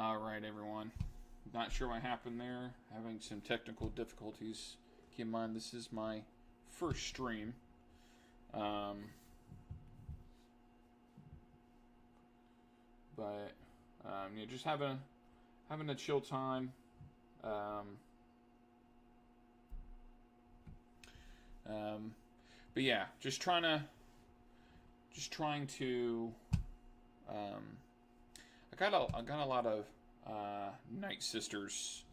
All right, everyone. Not sure what happened there. Having some technical difficulties. Keep in mind, this is my first stream. Um, but just having a chill time. Um, um, but yeah, just trying to. Um, I got a lot of Night Sisters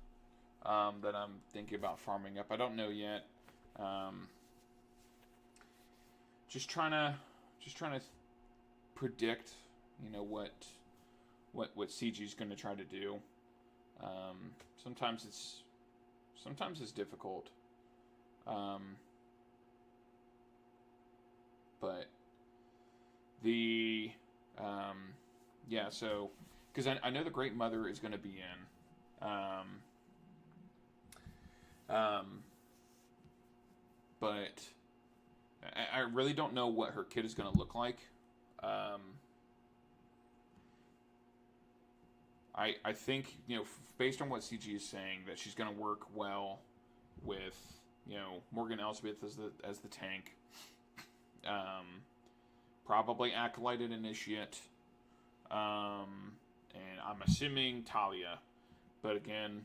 that I'm thinking about farming up. I don't know yet. Um, just trying to predict, what CG is going to try to do. Um, sometimes it's difficult, um, but the yeah. So because I know the Great Mother is going to be in. Um, but I really don't know what her kid is going to look like. Um, I think, based on what CG is saying, that she's going to work well with, Morgan Elsbeth as the tank. Probably Acolyte and Initiate. And I'm assuming Talia. But again,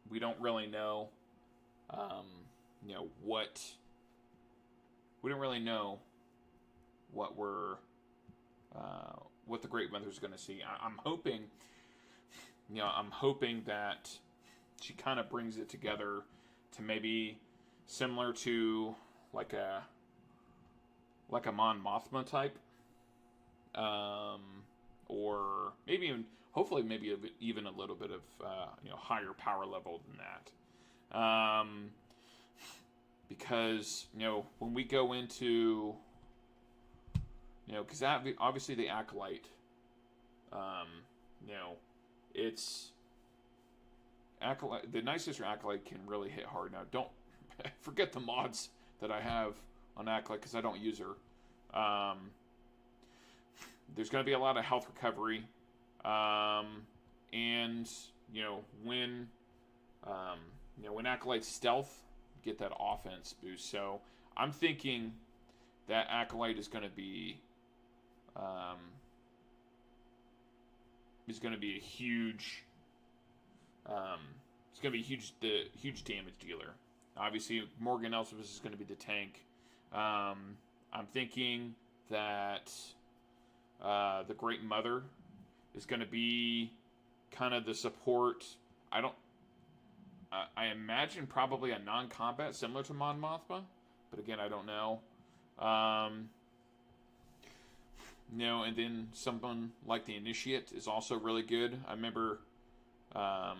we don't really know, what... We don't really know what what the Great Mother is going to see. I'm hoping that she kind of brings it together to maybe similar to like a Mon Mothma type, or maybe even hopefully maybe even a little bit of higher power level than that, because when we go into because obviously the Acolyte, it's Acolyte. The Night Sister Acolyte can really hit hard. Now, don't forget the mods that I have on Acolyte because I don't use her. There's going to be a lot of health recovery, and when Acolyte's stealth, get that offense boost. So I'm thinking that Acolyte is going to be a huge. It's going to be huge damage dealer. Obviously, Morgan Elsbeth is going to be the tank. I'm thinking that the Great Mother is going to be kind of the support. I imagine probably a non-combat similar to Mon Mothma, but again, I don't know. And then someone like the Initiate is also really good. I remember, I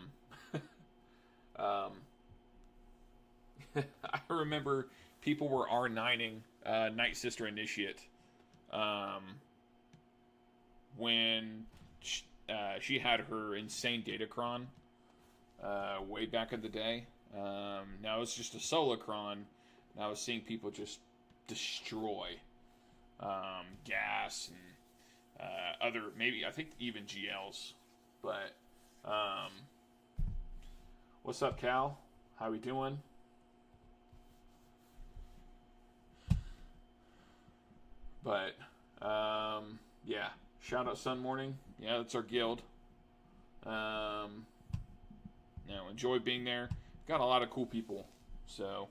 remember people were R9ing Night Sister Initiate when she had her insane Datacron way back in the day. Now it's just a Solacron, and I was seeing people just destroy gas and other, maybe I think even GLs. But what's up, Cal? How we doing? But yeah, shout out Sun Morning. Yeah, that's our guild. Enjoy being there. Got a lot of cool people. So,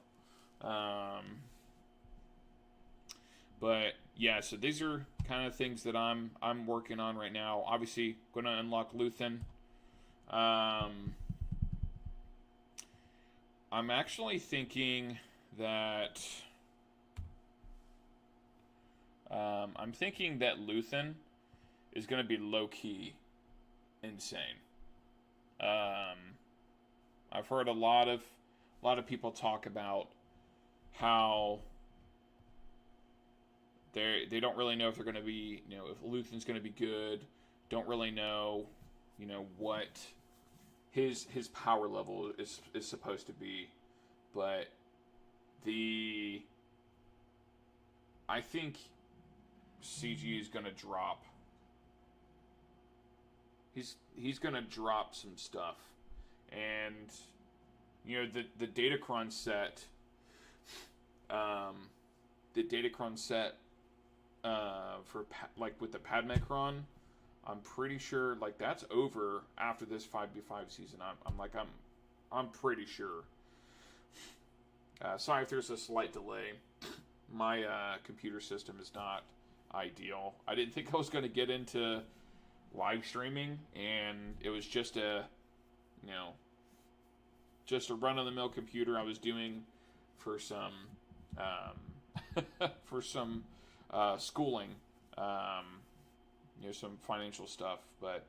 but yeah, so these are kind of things that I'm working on right now. Obviously, going to unlock Luthen. I'm actually thinking that Luthen is going to be low key insane. I've heard a lot of people talk about how they don't really know if they're going to be, if Luthen's going to be good. Don't really know, what his power level is supposed to be. But I think CG is going to drop. he's gonna drop some stuff, and the Datacron set, for like with the Padmecron, I'm pretty sure like that's over after this 5v5 season. I'm pretty sure. Sorry if there's a slight delay. My computer system is not ideal. I didn't think I was going to get into live streaming, and it was just a run-of-the-mill computer I was doing for some schooling, some financial stuff, but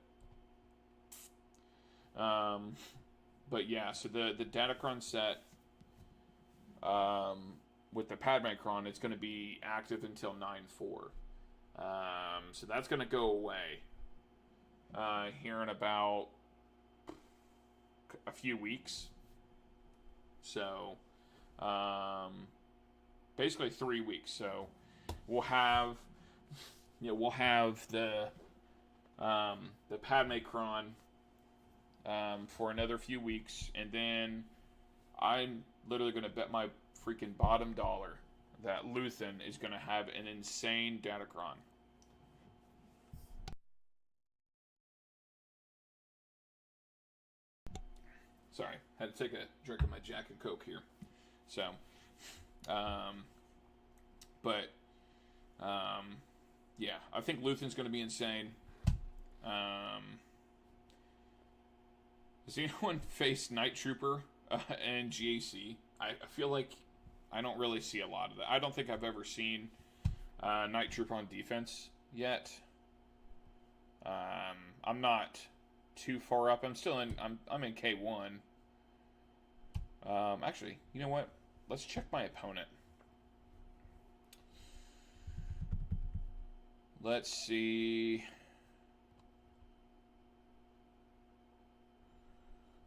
yeah. So the Datacron set, with the Padmecron, it's going to be active until 9/4. So that's going to go away here in about a few weeks. So basically 3 weeks. So we'll have the Padmecron for another few weeks, and then I'm literally going to bet my freaking bottom dollar that Luthen is going to have an insane Datacron. Sorry, had to take a drink of my Jack and Coke here. So, yeah, I think Luthen's going to be insane. Has anyone faced Night Trooper and GAC? I feel like I don't really see a lot of that. I don't think I've ever seen Night Trooper on defense yet. I'm not too far up. I'm in K1. Actually, you know what? Let's check my opponent. Let's see.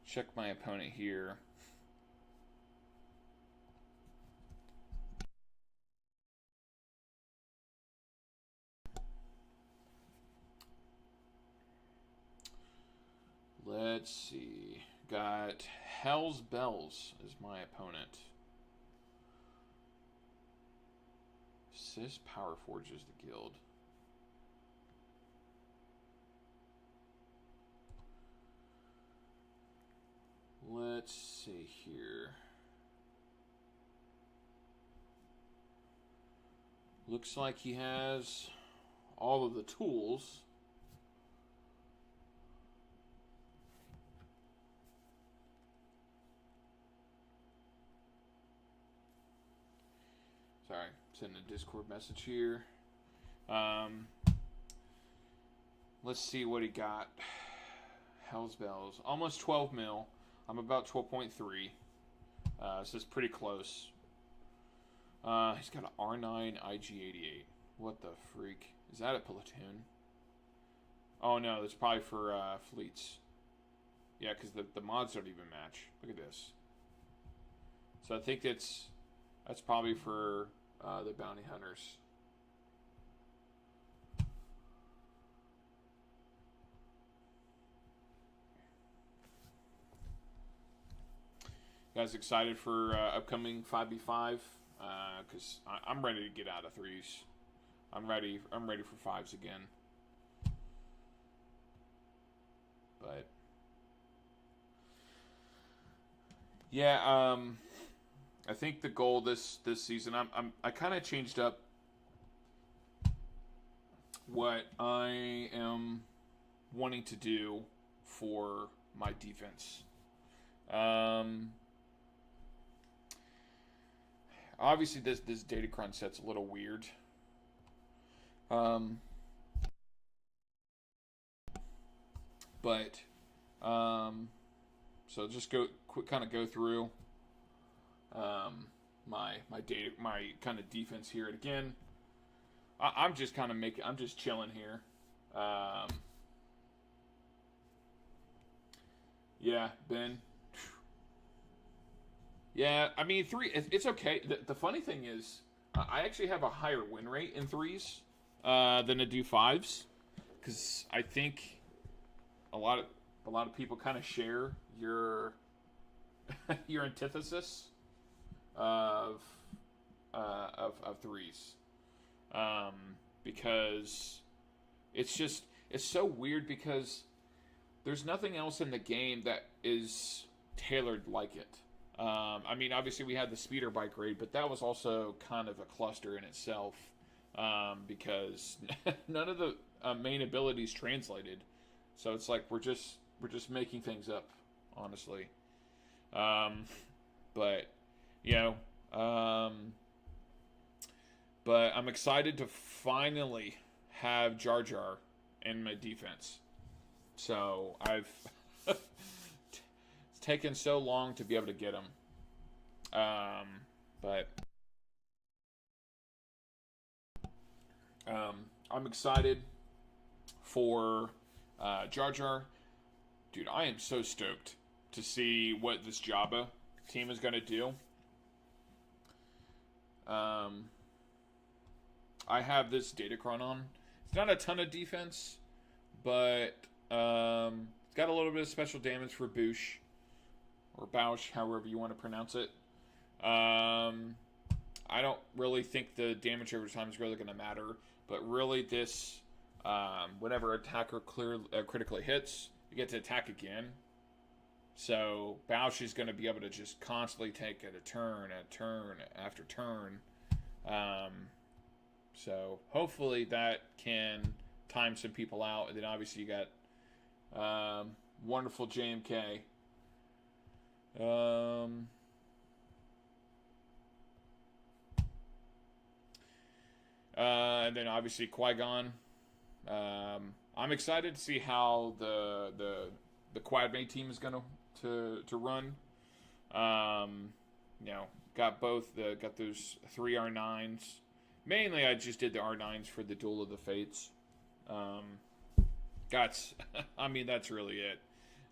Check my opponent here. Let's see. Got Hell's Bells as my opponent. Sis Power Forge is the guild. Let's see here. Looks like he has all of the tools. Sorry, sending a Discord message here. Let's see what he got. Hell's Bells. Almost 12 mil. I'm about 12.3. So it's pretty close. He's got an R9 IG88. What the freak? Is that a platoon? Oh no, that's probably for fleets. Yeah, because the mods don't even match. Look at this. So I think that's probably for the bounty hunters. You guys excited for upcoming 5v5? Because I'm ready to get out of 3s. I'm ready for 5s again. But yeah, I think the goal this season, I kind of changed up what I am wanting to do for my defense. Obviously, this Datacron set's a little weird. But so just go through my kind of defense here. And again, I'm just chilling here. Yeah, Ben. Yeah, I mean, 3, it's okay. The funny thing is, I actually have a higher win rate in 3s than I do 5s. Because I think a lot of people kind of share your your antithesis of threes, because it's so weird because there's nothing else in the game that is tailored like it. I mean, obviously we had the speeder bike raid, but that was also kind of a cluster in itself, because none of the main abilities translated. So it's like we're just making things up, honestly. But you know, but I'm excited to finally have Jar Jar in my defense. So it's taken so long to be able to get him. But I'm excited for Jar Jar. Dude, I am so stoked to see what this Jabba team is going to do. I have this Datacron on. It's not a ton of defense, but it's got a little bit of special damage for Boosh, or Bausch, however you want to pronounce it. I don't really think the damage over time is really going to matter, but really this, whenever attacker critically hits, you get to attack again. So Bausch is going to be able to just constantly take it a turn after turn. So hopefully that can time some people out. And then obviously you got wonderful JMK. And then obviously Qui-Gon. I'm excited to see how the quad main team is going to run. You know, got those 3 R9s. Mainly, I just did the R9s for the Duel of the Fates. That's really it.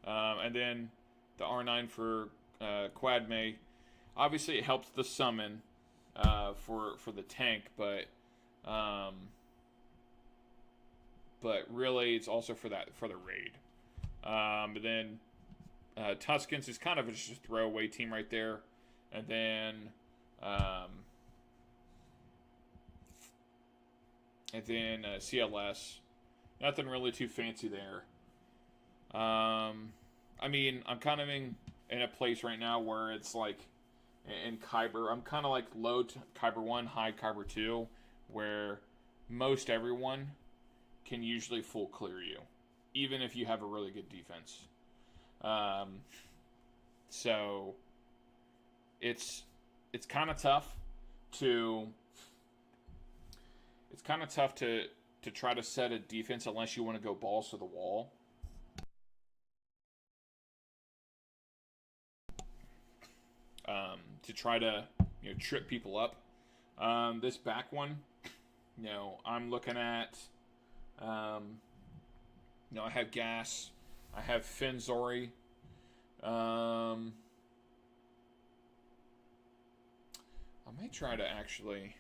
And then the R9 for Quad May. Obviously, it helps the summon for the tank, but really, it's also for the raid. But then Tuskens is kind of just a throwaway team right there, and then CLS. Nothing really too fancy there. I mean, I'm kind of in a place right now where it's like in Kyber, I'm kind of like low Kyber 1, high Kyber 2, where most everyone can usually full clear you, even if you have a really good defense. So it's kind of tough to try to set a defense unless you want to go balls to the wall. To try to trip people up. This back one, I'm looking at. I have Gas. I have Finzori. I may try to actually.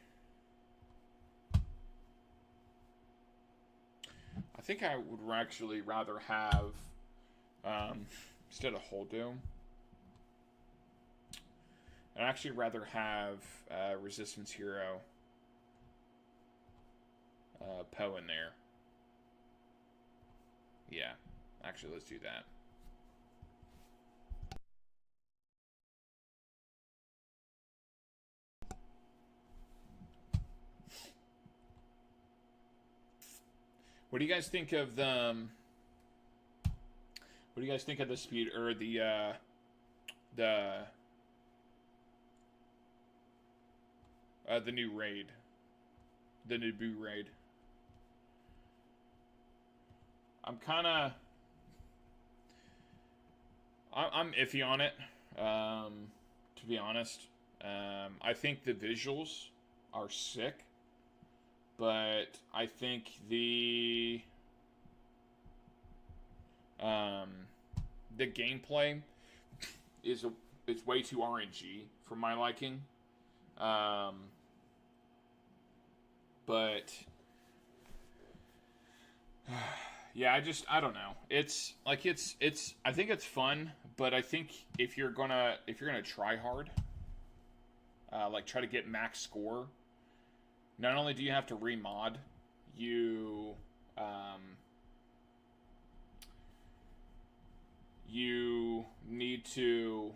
I think I would actually rather have, instead of Holdo, I'd actually rather have Resistance Hero Poe in there. Yeah, actually, let's do that. What do you guys think of the? What do you guys think of the speed or the new raid, the Naboo raid? I'm iffy on it, to be honest. I think the visuals are sick, but I think the gameplay is way too RNG for my liking. But Yeah, I don't know. It's like I think it's fun, but I think if you're gonna try hard, like try to get max score, not only do you have to remod, you um, you need to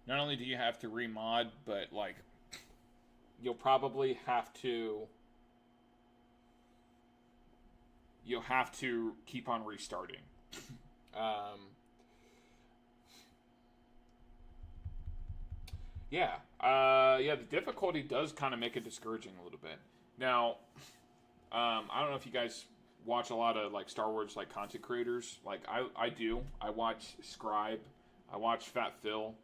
not only do you have to remod, but like you'll probably have to you'll have to keep on restarting. Um, yeah, yeah. The difficulty does kind of make it discouraging a little bit. Now, I don't know if you guys watch a lot of like Star Wars like content creators. Like I do. I watch Scribe. I watch Fat Phil.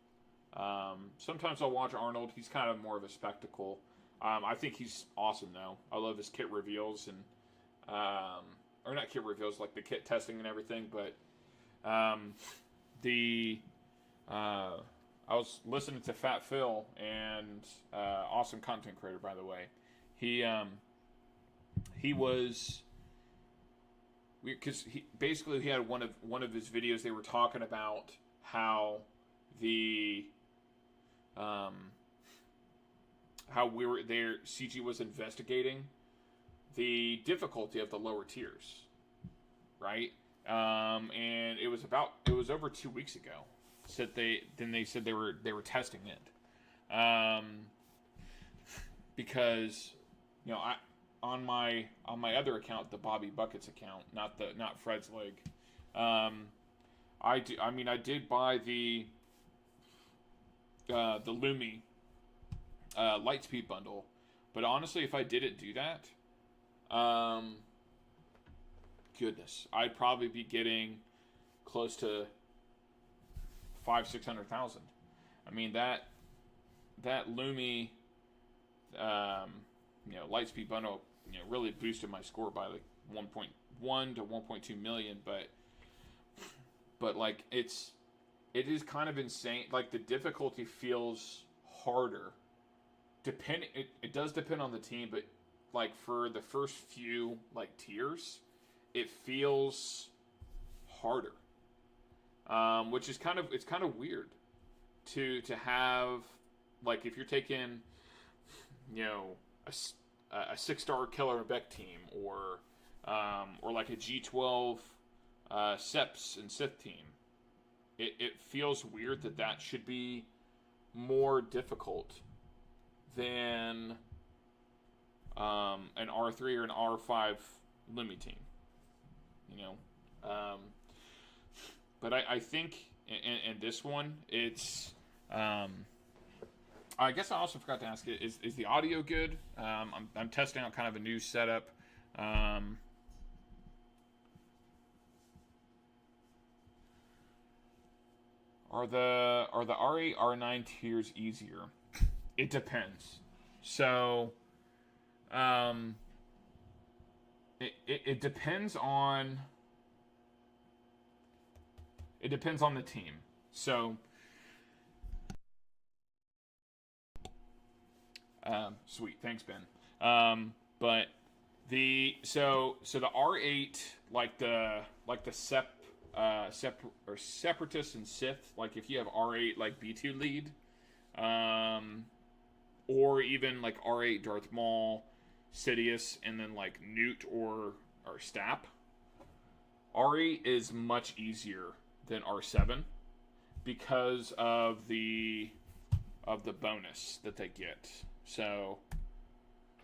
Sometimes I'll watch Arnold. He's kind of more of a spectacle. I think he's awesome though. I love his kit reveals and or not kit reveals, like the kit testing and everything. But the I was listening to Fat Phil and awesome content creator, by the way. He was because he basically he had one of his videos. They were talking about how the how we were there. CG was investigating the difficulty of the lower tiers, right? And it was over 2 weeks ago. Said they said they were testing it, because I on my other account, the BobbyBuckets account, not Fred's Leg. I did buy the Lumi Lightspeed bundle, but honestly, if I didn't do that, goodness, I'd probably be getting close to 500,000-600,000. I mean that Lumi, Lightspeed bundle, really boosted my score by like 1.1 to 1.2 million. But like it is kind of insane. Like the difficulty feels harder. It does depend on the team, but like for the first few like tiers, it feels harder. Which is kind of weird to have, like, if you're taking a 6-star Killer Beck team or like a G12 Seps and Sith team, it feels weird that should be more difficult than an R3 or an R5 Lumi team, But I think in this one, it's. I guess I also forgot to ask you: is the audio good? I'm testing out kind of a new setup. Are the R8 R9 tiers easier? It depends. So, it depends on. It depends on the team. So, sweet, thanks, Ben. But the the R8, like the Separatists and Sith, like if you have R8 like B2 lead, or even like R8 Darth Maul, Sidious, and then like Newt or Stap, R8 is much easier than R7 because of the bonus that they get. So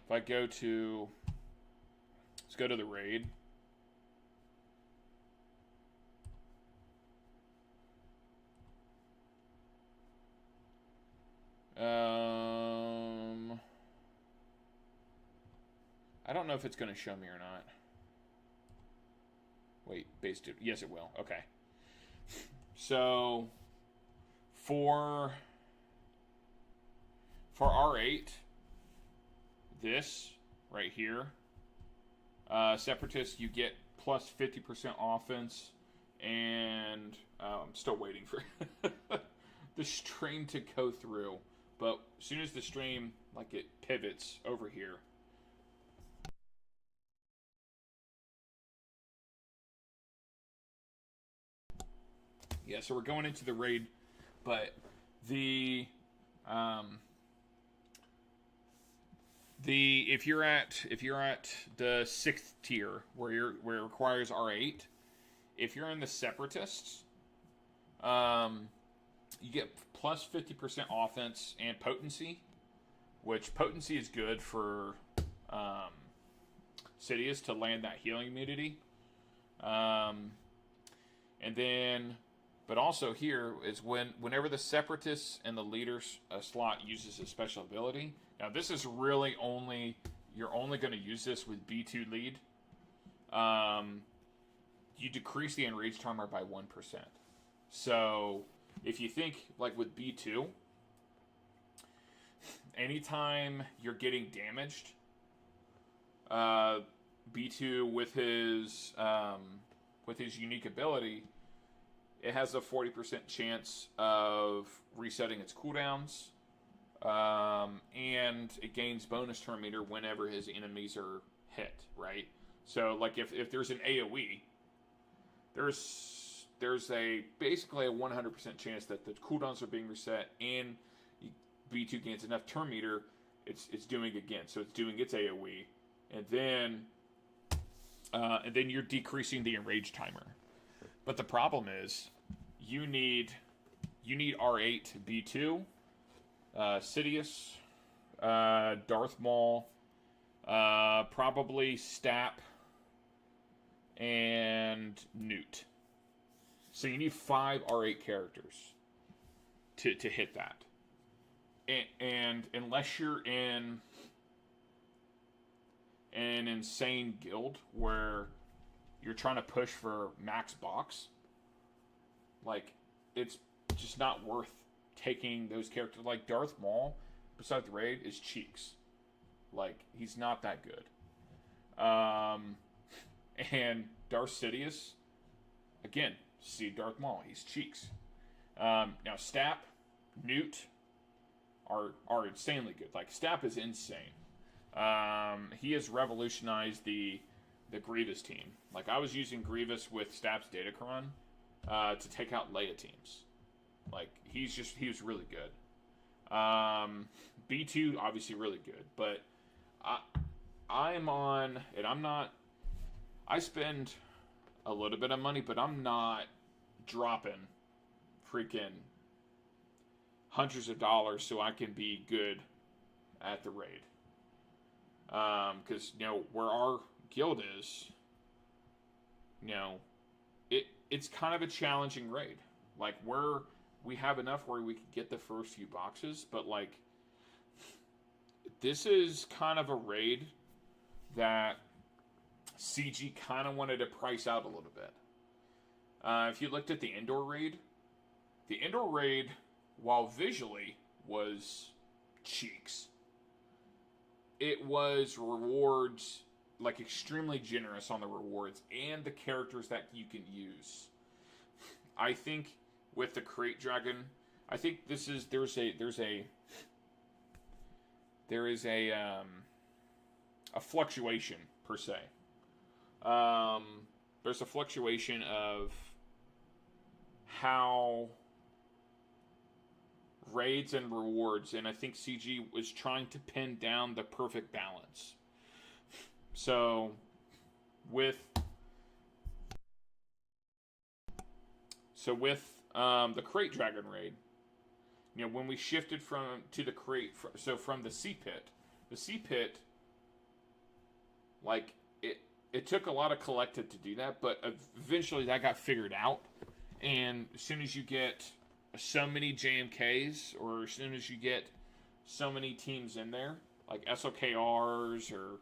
if I go to let's go to the raid. I don't know if it's going to show me or not. Wait, base 2. Yes, it will. Okay. So for R8, this right here, Separatist, you get plus 50% offense, and I'm still waiting for the stream to go through. But as soon as the stream, like, it pivots over here, Yeah, so we're going into the raid, but the if you're at the 6th tier where it requires R8, if you're in the Separatists, you get plus 50% offense and potency, which potency is good for Sidious to land that healing immunity. And then, but also here is whenever the Separatists and the leader's slot uses a special ability. Now this is really you're only going to use this with B2 lead. You decrease the enrage timer by 1%. So if you think like with B2, anytime you're getting damaged, B2 with his unique ability, it has a 40% chance of resetting its cooldowns, and it gains bonus turn meter whenever his enemies are hit, right? So like if there's an AoE, there's basically a 100% chance that the cooldowns are being reset and B2 gains enough turn meter, it's doing again. So it's doing its AoE, and then you're decreasing the enrage timer. But the problem is you need R8 B2, Sidious, Darth Maul, probably Stap, and Newt. So you need 5 R8 characters to hit that. And unless you're in an insane guild where you're trying to push for max box, like, it's just not worth taking those characters. Like Darth Maul, besides the raid, is cheeks. Like, he's not that good. And Darth Sidious, again, see Darth Maul, he's cheeks. Now Stap, Newt are insanely good. Like, Stap is insane. He has revolutionized the Grievous team. Like, I was using Grievous with Stap's Datacron to take out Leia teams. Like, he was really good. B2 obviously really good, but I'm on, and I'm not. I spend a little bit of money, but I'm not dropping freaking hundreds of dollars so I can be good at the raid. Because, where our guild is, it's kind of a challenging raid. Like, we have enough where we could get the first few boxes, but, like, this is kind of a raid that CG kind of wanted to price out a little bit. If you looked at the indoor raid, while visually was cheeks, it was rewards, like, extremely generous on the rewards and the characters that you can use. I think with the Crate Dragon, I think there's a fluctuation per se. There's a fluctuation of how raids and rewards, and I think CG was trying to pin down the perfect balance. So with the Crate Dragon raid, when we shifted from the Sea Pit, like, it took a lot of collected to do that, but eventually that got figured out. And as soon as you get so many JMKs, or as soon as you get so many teams in there, like SOKRs, or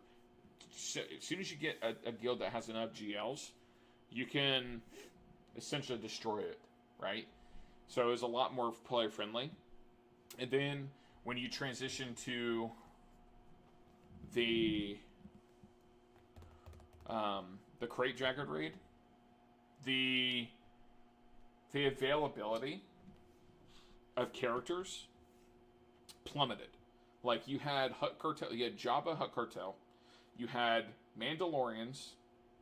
as soon as you get a guild that has enough GLs, you can essentially destroy it, right? So it was a lot more player friendly. And then when you transition to the Crate Dragon raid, the availability of characters plummeted. Like, you had Hut Cartel, you had Jabba Hut Cartel, you had Mandalorians,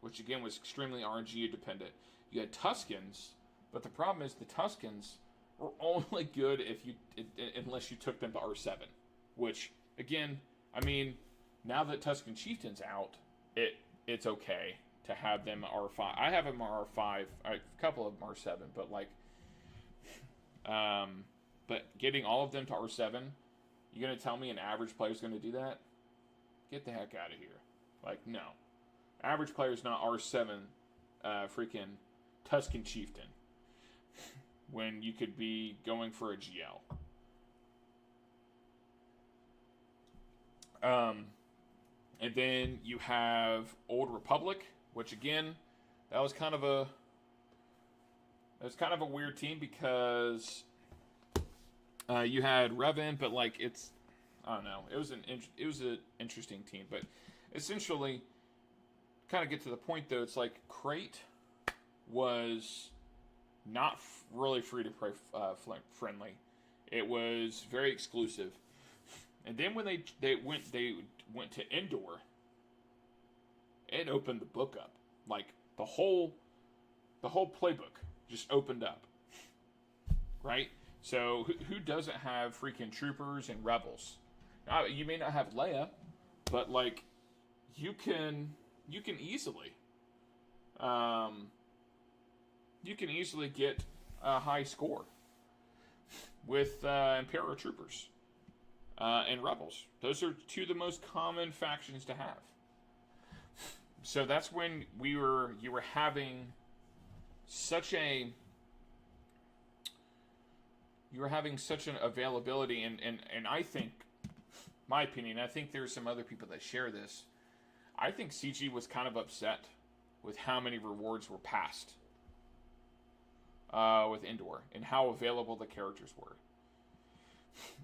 which again was extremely RNG dependent. You had Tuskens But the problem is the Tuscans were only good unless you took them to R7, which again, I mean, now that Tuscan Chieftain's out, it's okay to have them R5. I have them R5, a couple of them R7, but like, but getting all of them to R7, you're gonna tell me an average player is gonna do that? Get the heck out of here! Like, no, average player is not R7, freaking Tuscan Chieftain when you could be going for a GL. And then you have Old Republic, which again, that was kind of a weird team because you had Revan, but like I don't know, it was an interesting team, but essentially, kind of get to the point though, it's like Crate was not really free to play friendly. It was very exclusive. And then when they went to Indoor, it opened the book up. Like the whole playbook just opened up. Right? So who doesn't have freaking troopers and rebels? Now, you may not have Leia, but like you can easily get a high score with Imperial troopers. And rebels. Those are two of the most common factions to have. So that's when you were having such an availability, and I think, my opinion, I think there's some other people that share this. I think CG was kind of upset with how many rewards were passed with Indoor and how available the characters were.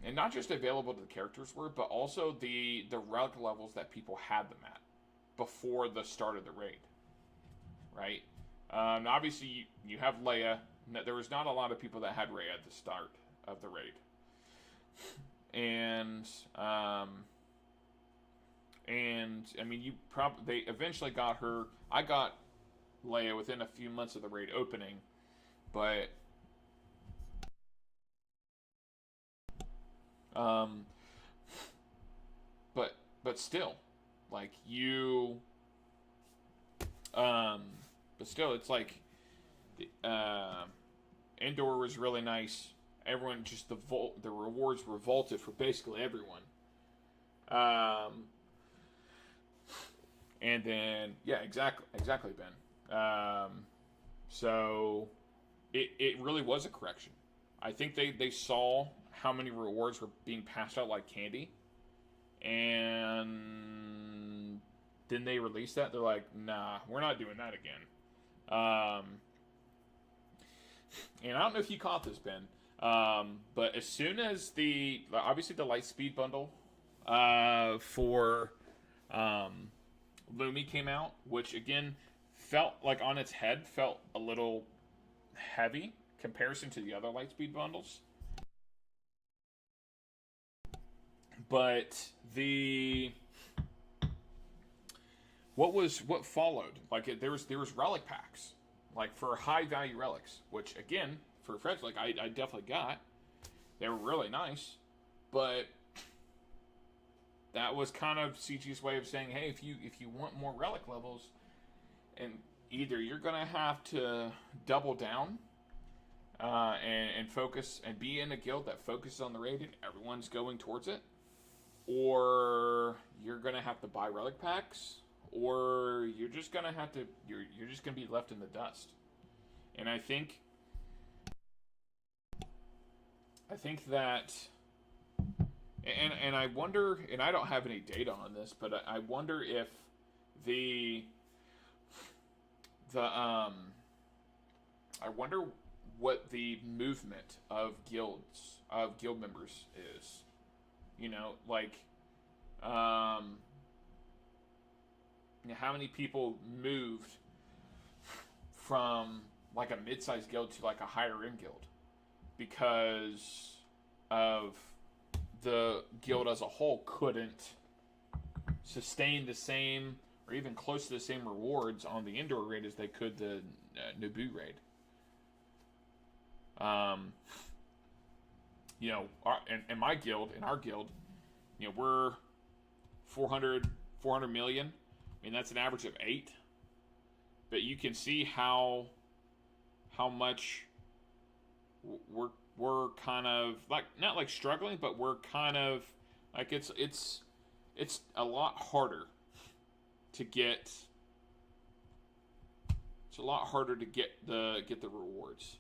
And not just available to the characters were, but also the relic levels that people had them at before the start of the raid. Right? Obviously, you have Leia. There was not a lot of people that had Rey at the start of the raid. And I mean, they eventually got her. I got Leia within a few months of the raid opening, but but still, like but still, it's like Indoor was really nice. Everyone just the rewards were vaulted for basically everyone. And then exactly Ben. So it really was a correction. I think they saw how many rewards were being passed out like candy, and then they released that. They're like, nah, we're not doing that again. And I don't know if you caught this, Ben, but as soon as obviously the Lightspeed bundle for Lumi came out, which again felt like on its head felt a little heavy comparison to the other Lightspeed bundles. But what followed? Like there was relic packs, like for high value relics, which again for Fred's like I definitely got. They were really nice, but that was kind of CG's way of saying, hey, if you want more relic levels, and either you're gonna have to double down and focus and be in a guild that focuses on the raid and everyone's going towards it, or you're gonna have to buy relic packs, or you're just gonna have to you're just gonna be left in the dust. And I think that, and I wonder, and I don't have any data on this, but I wonder if I wonder what the movement of guild members is. You know, like, how many people moved from like a mid-sized guild to like a higher end guild because of the guild as a whole couldn't sustain the same or even close to the same rewards on the Indoor raid as they could the Naboo raid. Um, in my guild, in our guild, we're 400 million. I mean, that's an average of 8. But you can see how much we're kind of like, not like struggling, but we're kind of like, it's a lot harder to get. It's a lot harder to get the rewards.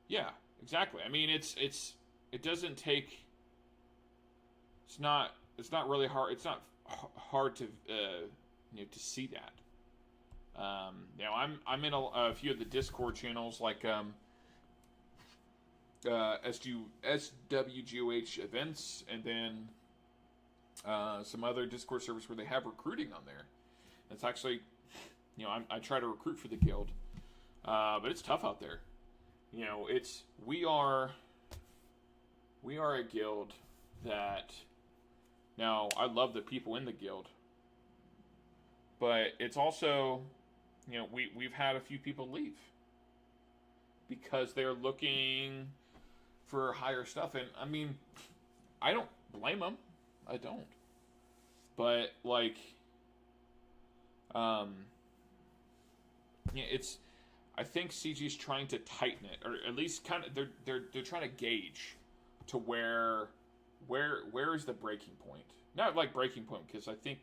Yeah, exactly. I mean, it doesn't take. It's not really hard. It's not hard to to see that. I'm in a few of the Discord channels, like SWGOH events, and then some other Discord servers where they have recruiting on there. It's actually, I try to recruit for the guild, but it's tough out there. We are a guild that, now I love the people in the guild, but it's also, we've had a few people leave because they're looking for higher stuff. And I mean, I don't blame them. I don't. But like, I think CG's trying to tighten it, or at least kind of they're trying to gauge to where is the breaking point. Not like breaking point, because I think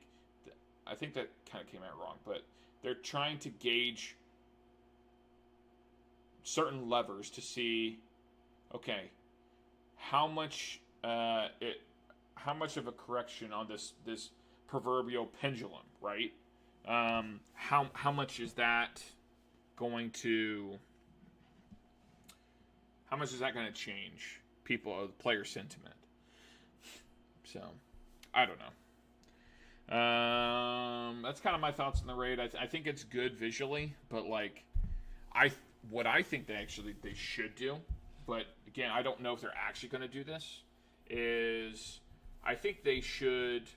that kind of came out wrong, but they're trying to gauge certain levers to see, okay, how much of a correction on this proverbial pendulum, right? How much is that going to? How much is that going to change player sentiment? So, I don't know. That's kind of my thoughts on the raid. I think it's good visually, but like, what I think they should do, but again, I don't know if they're actually going to do this, is I think they should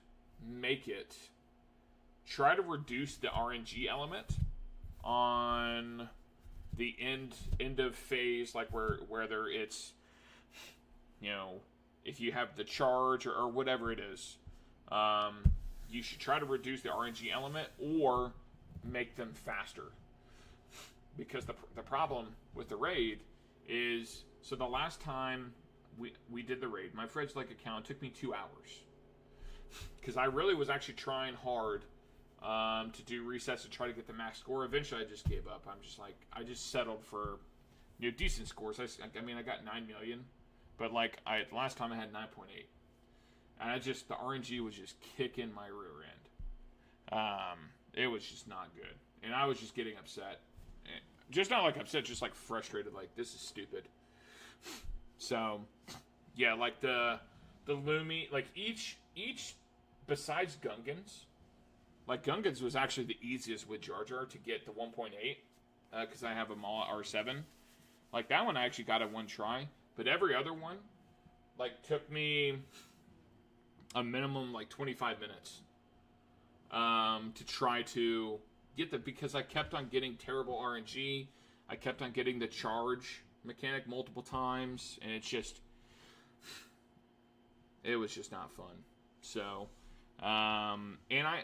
try to reduce the RNG element on the end of phase, like whether it's, if you have the charge or whatever it is, you should try to reduce the RNG element or make them faster. Because the problem with the raid is, so the last time we did the raid, my Fred's Lake account took me 2 hours. Because I really was actually trying hard to do resets to try to get the max score. Eventually I just gave up. I just settled for decent scores. I mean, I got 9 million, but like the last time I had 9.8. And the RNG was just kicking my rear end. It was just not good. And I was just getting upset. Just not like upset, just like frustrated, like, this is stupid. So, yeah, like the Lumi, like each besides Gungans, like Gungans was actually the easiest with Jar Jar to get the 1.8, because I have them all at R7. Like that one I actually got at one try, but every other one, like, took me a minimum like 25 minutes to try to get because I kept on getting terrible RNG. I kept on getting the charge mechanic multiple times, and it was just not fun. So, and I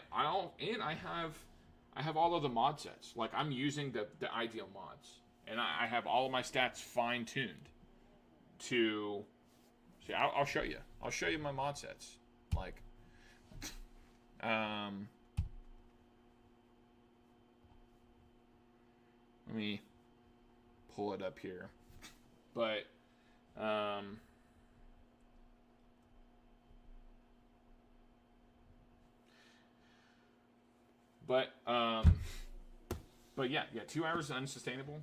have all of the mod sets. Like, I'm using the ideal mods, and I have all of my stats fine tuned to. See, I'll show you. I'll show you my mod sets. Like, let me pull it up here. But, yeah, 2 hours is unsustainable.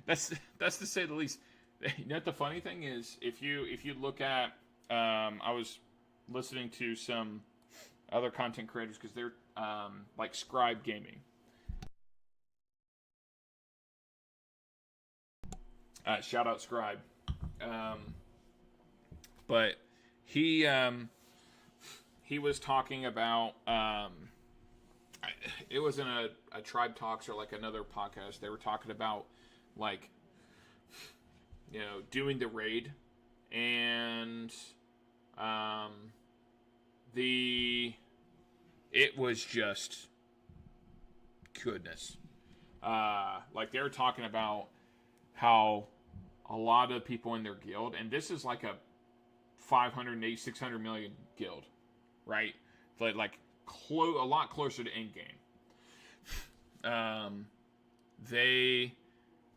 That's to say the least. You know what the funny thing is? If you look at, I was listening to some other content creators because they're like Scribe Gaming. Shout out Scribe. But he was talking about it wasn't a Tribe Talks or like another podcast. They were talking about like, doing the raid, and it was just goodness. Like they were talking about how a lot of people in their guild, and this is like a 500, 600 million guild, right? Like a lot closer to end game. They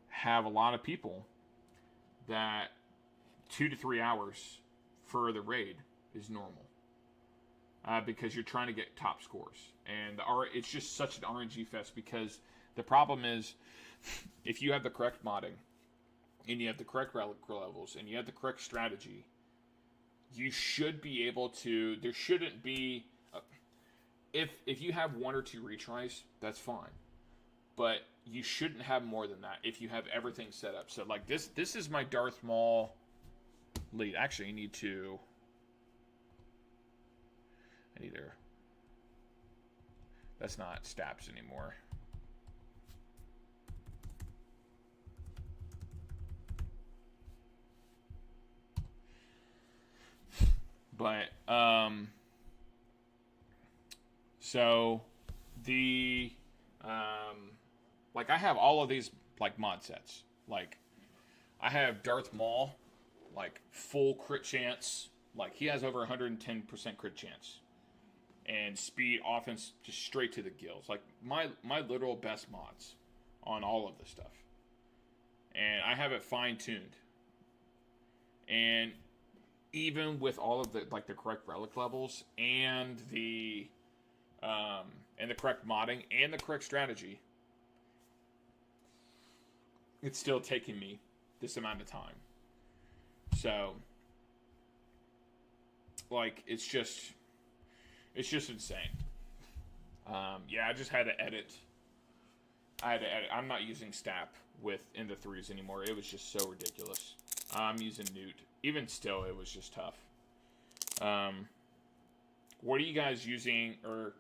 have a lot of people that 2 to 3 hours for the raid is normal. Because you're trying to get top scores. And it's just such an RNG fest, because the problem is, if you have the correct modding, and you have the correct relic levels, and you have the correct strategy, you should be able to, there shouldn't be, if you have 1 or 2 retries, that's fine. But you shouldn't have more than that if you have everything set up. So like this is my Darth Maul lead. Actually, I need to that's not Staps anymore. But so the like I have all of these like mod sets. Like I have Darth Maul, like full crit chance. Like he has over 110% crit chance. And speed, offense, just straight to the gills. Like my literal best mods on all of this stuff. And I have it fine tuned. And even with all of the like the correct relic levels and the correct modding and the correct strategy, it's still taking me this amount of time. So like it's just insane. Yeah, I just had to edit. I'm not using Stap in the 3s anymore. It was just so ridiculous. I'm using Newt. Even still, it was just tough. What are you guys using, or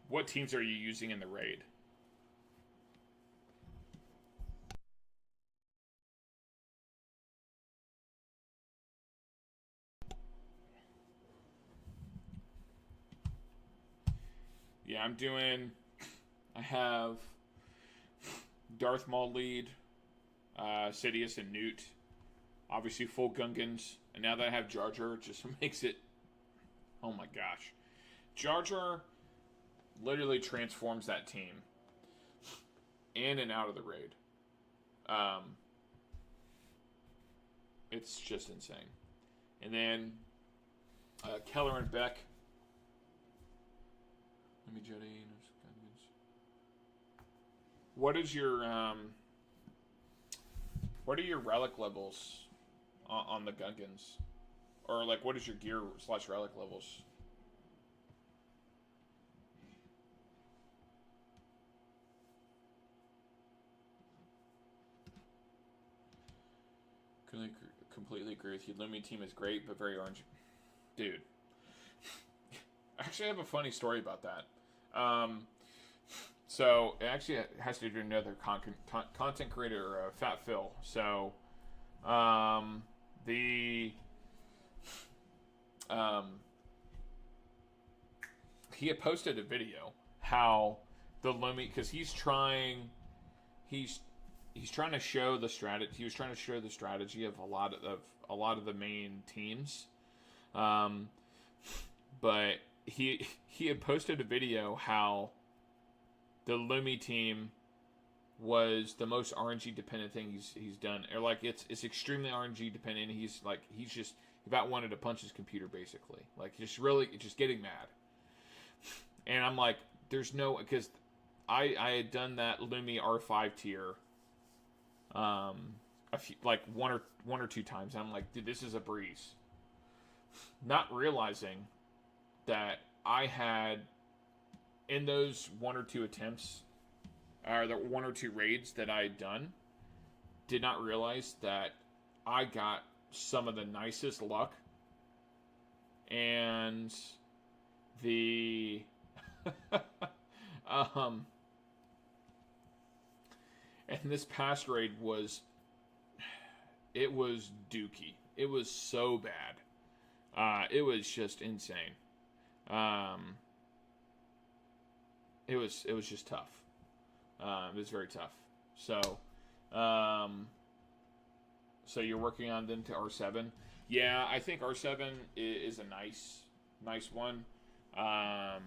what teams are you using in the raid? Yeah, I have Darth Maul lead, Sidious and Newt. Obviously full Gungans. And now that I have Jar Jar, it just makes it... Oh my gosh. Jar Jar literally transforms that team in and out of the raid. It's just insane. And then Keller and Beck. Let me Jedi. What is your what are your relic levels on the Gungans? Or like what is your gear / relic levels? Completely agree with you. Lumi team is great, but very orange. Dude. Actually, I have a funny story about that. So, it actually has to do with another content creator, Fat Phil. So, he had posted a video how the Lumi, because he's trying to show the strategy. He was trying to show the strategy of a lot of the main teams, but he had posted a video how the Lumi team was the most RNG dependent thing he's done, or like it's extremely RNG dependent. He's just about wanted to punch his computer basically, like just getting mad. And I'm like, there's no, because I had done that Lumi R5 tier. A few, like one or two times. I'm like, dude, this is a breeze. Not realizing that I had, in those 1 or 2 attempts, or the 1 or 2 raids that I had done, did not realize that I got some of the nicest luck and the um, and this past raid was, it was dookie. It was so bad. It was just insane. It was just tough. It was very tough. So, so you're working on them to R7. Yeah, I think R7 is a nice one. I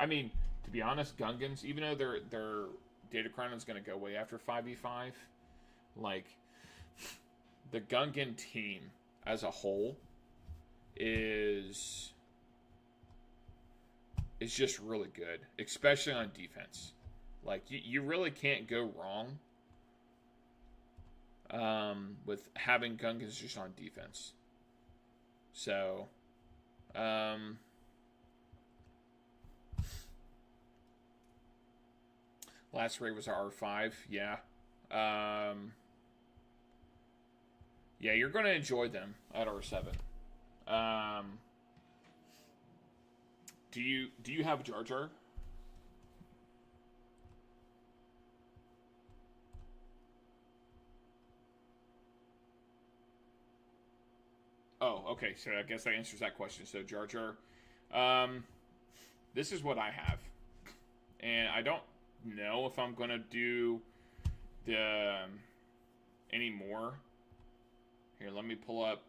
mean, to be honest, Gungans, even though their Datacron is going to go way after 5v5, like, the Gungan team as a whole is just really good, especially on defense. Like, you really can't go wrong with having Gungans just on defense. So, last raid was our R5, yeah. Yeah, you're going to enjoy them at R7. Do you have Jar Jar? Oh, okay. So I guess that answers that question. So Jar Jar, this is what I have, and I don't know if I'm gonna do the any more. Here, let me pull up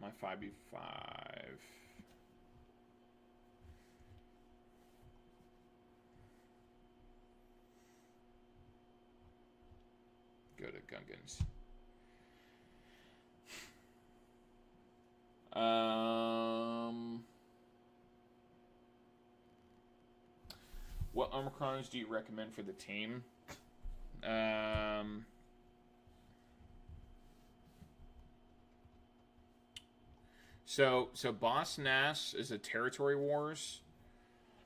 my 5v5. Go to Gungans. What Omicrons do you recommend for the team? So Boss Nass is a Territory Wars.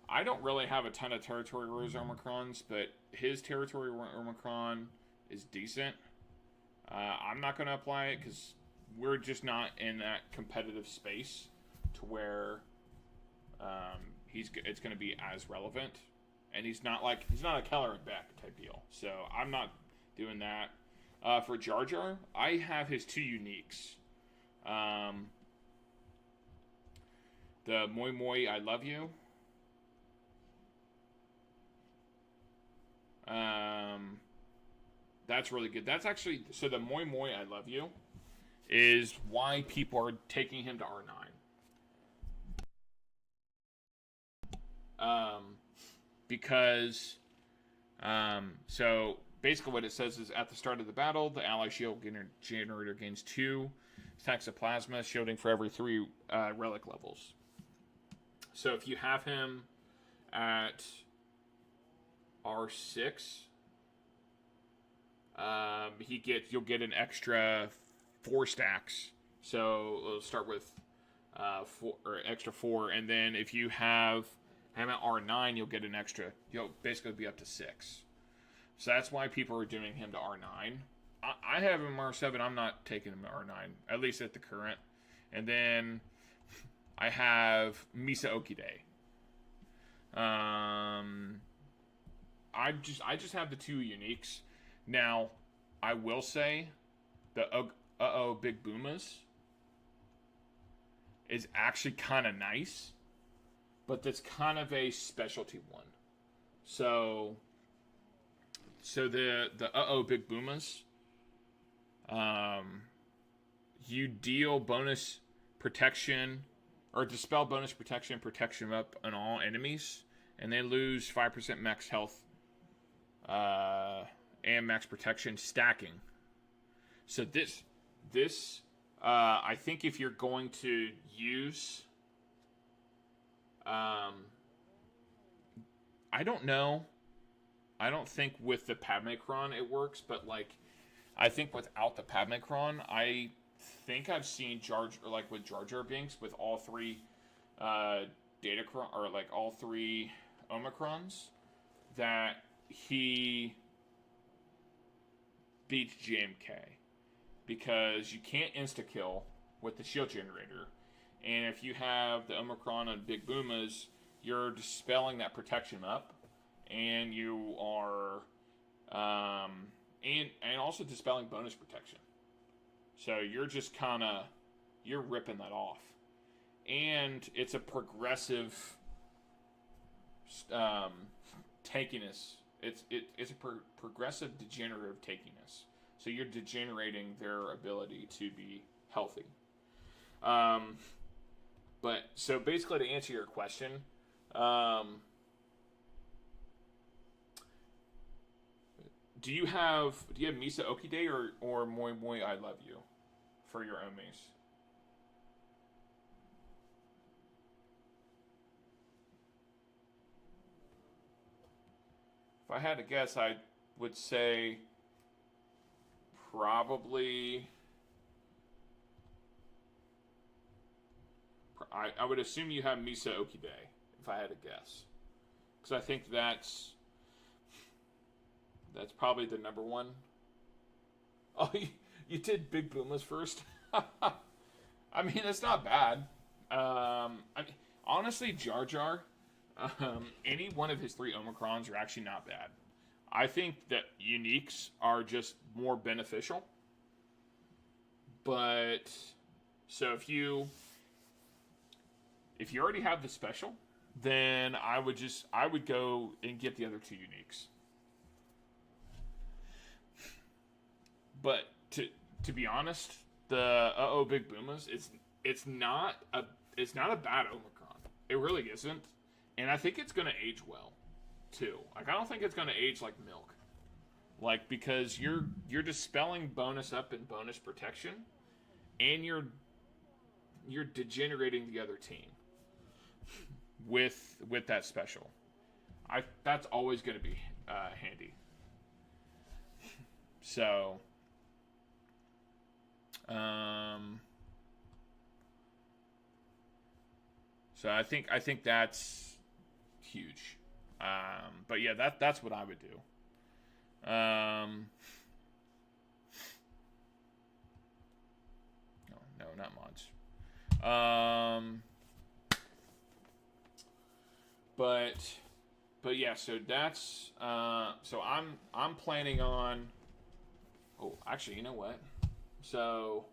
I don't really have a ton of Territory Wars Omicrons, but his Territory Omicron is decent. I'm not going to apply it because we're just not in that competitive space to where it's going to be as relevant. And he's not a Keller and Beck type deal. So I'm not doing that. For Jar Jar, I have his two uniques. The Moi Moi I Love You. That's really good. That's actually, so the Moi Moi I Love You is why people are taking him to R9. Because, so basically what it says is at the start of the battle, the ally shield generator gains 2 stacks of plasma, shielding for every 3 relic levels. So if you have him at R6, you'll get an extra 4 stacks. So we'll start with extra 4, and then if you have him at R9, you'll get an extra. You'll basically be up to 6. So that's why people are doing him to R9. I have him R7. I'm not taking him to R9, at least at the current. And then I have Misa Okide. I just have the 2 uniques. Now, I will say the Big Boomas is actually kind of nice, but that's kind of a specialty one. So the Big Boomas, you deal bonus protection or dispel bonus protection up on all enemies, and they lose 5% max health and max protection stacking. So this I think if you're going to use, I don't know. I don't think with the Padmecron it works, but I think without the Padmecron, I think I've seen with Jar Jar Binks with all 3 Datacron or all 3 Omicrons that he beats JMK because you can't insta kill with the shield generator, and if you have the Omicron on Big Boomas, you're dispelling that protection up, and you are and also dispelling bonus protection. So you're just kind of you're ripping that off, and it's a progressive tankiness. It's a progressive degenerative tankiness. So you're degenerating their ability to be healthy. But so basically, to answer your question, do you have Misa Okide or Moi Moi I Love You for your Omis? If I had to guess, I would say probably. I would assume you have Misa Okide, if I had to guess, because I think that's probably the number one. Oh, you did Big Boomas first. I mean, that's not bad. Honestly, Jar Jar, any one of his 3 Omicrons are actually not bad. I think that uniques are just more beneficial. But so if you already have the special, then I would go and get the other 2 uniques. But to be honest, the Big Boomas, it's not a bad Omicron. It really isn't, and I think it's gonna age well, too. Like, I don't think it's gonna age like milk, like, because you're dispelling bonus up and bonus protection, and you're degenerating the other team with that special. That's always gonna be handy. So. So I think that's huge. But yeah, that's what I would do. No, not mods. But yeah, so that's so I'm planning on. Oh, actually, you know what? So,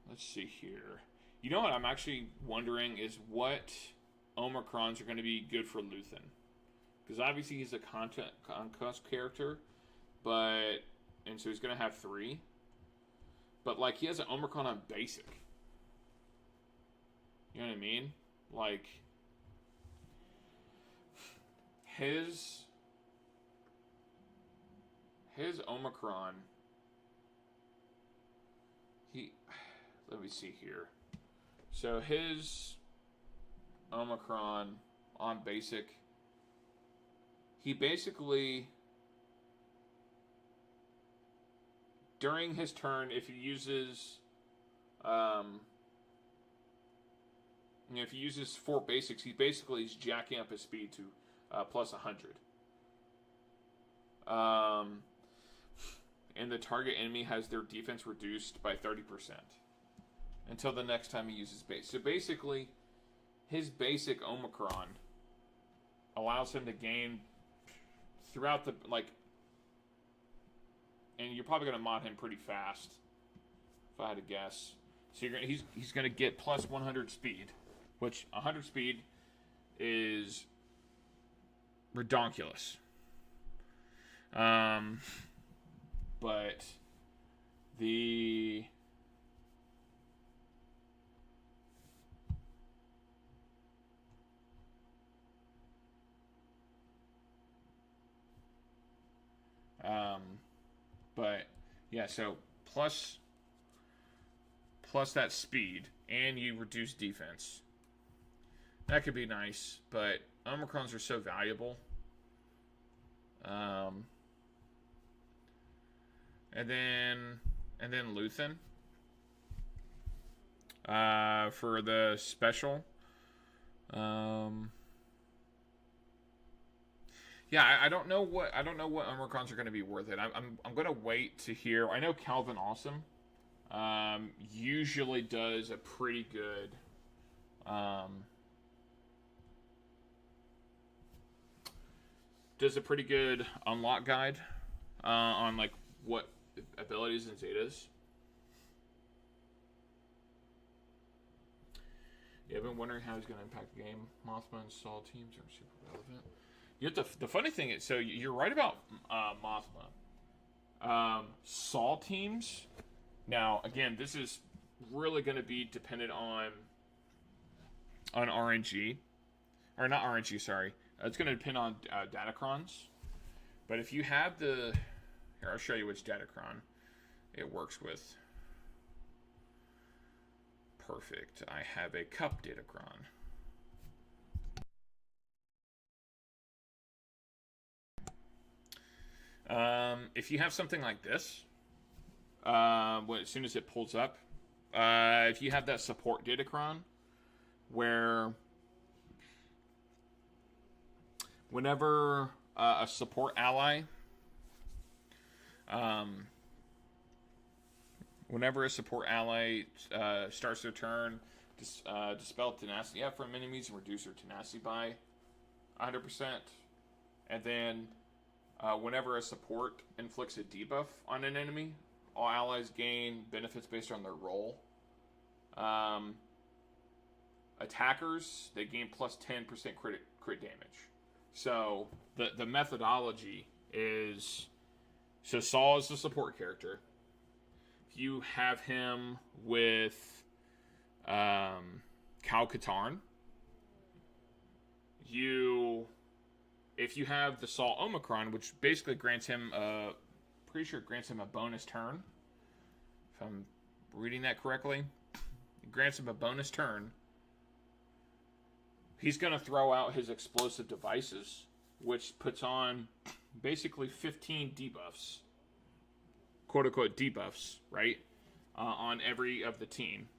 let's see here. You know what I'm actually wondering is what Omicrons are going to be good for Luthen. Because obviously he's a conquest character, and so he's going to have 3. But, like, he has an Omicron on basic. You know what I mean? Like, his Omicron, let me see here. So his Omicron on basic, he basically, during his turn, if he uses, if he uses 4 basics, he's jacking up his speed to plus 100. And the target enemy has their defense reduced by 30% until the next time he uses base. So basically, his basic Omicron allows him to gain throughout the, like, and you're probably going to mod him pretty fast, if I had to guess. So he's going to get plus 100 speed, which 100 speed is redonkulous. But the but yeah, so plus that speed, and you reduce defense. That could be nice, but Omicrons are so valuable. And then Luthen for the special. Yeah, I don't know what Omicrons are going to be worth it. I'm going to wait to hear. I know Calvin Awesome usually does a pretty good Does a pretty good unlock guide on like what abilities and zetas. Yeah, I've been wondering how he's going to impact the game. Mothma and Saul teams are super relevant. You have the funny thing is, so you're right about Mothma. Saul teams. Now, again, this is really going to be dependent on RNG, or not RNG. Sorry, it's going to depend on Datacrons. But if you have here, I'll show you which Datacron it works with. Perfect. I have a Cup Datacron. If you have something like this, as soon as it pulls up, if you have that support Datacron, where whenever a support ally, starts their turn, dispel tenacity from enemies and reduce their tenacity by 100%, and then whenever a support inflicts a debuff on an enemy, all allies gain benefits based on their role. Attackers, they gain plus 10% crit damage. So the methodology is, so Saul is the support character. If you have him with Kal Katarn, if you have the Saul Omicron, which basically grants him pretty sure it grants him a bonus turn. If I'm reading that correctly, it grants him a bonus turn. He's going to throw out his explosive devices, which puts on basically 15 debuffs, quote-unquote debuffs, right, on every of the team.